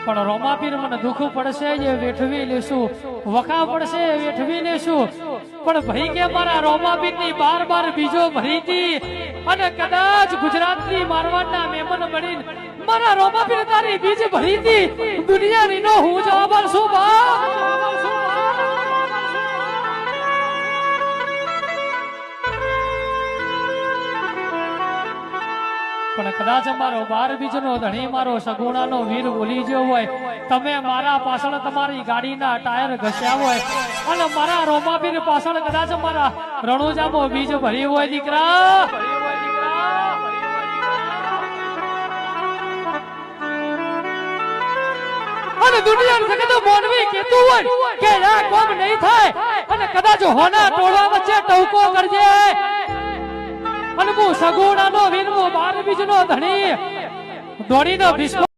પણ રોમાપીર મને દુઃખ પડશે એ વેઠવી લેશું, વખા પડશે એ વેઠવી લેશું, પણ ભાઈ કે મારા રોમાપીર ની બાર બીજો ભરી હતી અને કદાચ ગુજરાત ની મારવાડના મહેમાન બનીને મારા રોમાપીર તારી બીજ ભરી હતી, દુનિયાની નો હું જવાબ શું બા? પણ કદાચ મારો 12 બીજનો ધણી મારો સગુણાનો વીર બોલી ગયો હોય, તમે મારા પાછળ તમારી ગાડીના ટાયર ઘસ્યા હોય અને મારા રોમાપીર પાછળ કદાચ મારા રણુજામાં બીજ ભર્યું હોય દીકરા, અને દુનિયા જગત મોનવી કેતું હોય કે આ કોમ નહીં થાય અને કદાચ હોના ટોળા વચ્ચે ટવકો કરજે અને હું સગુણાનો વીર 12 બીજનો ધણી દોડીનો ભીષ્મ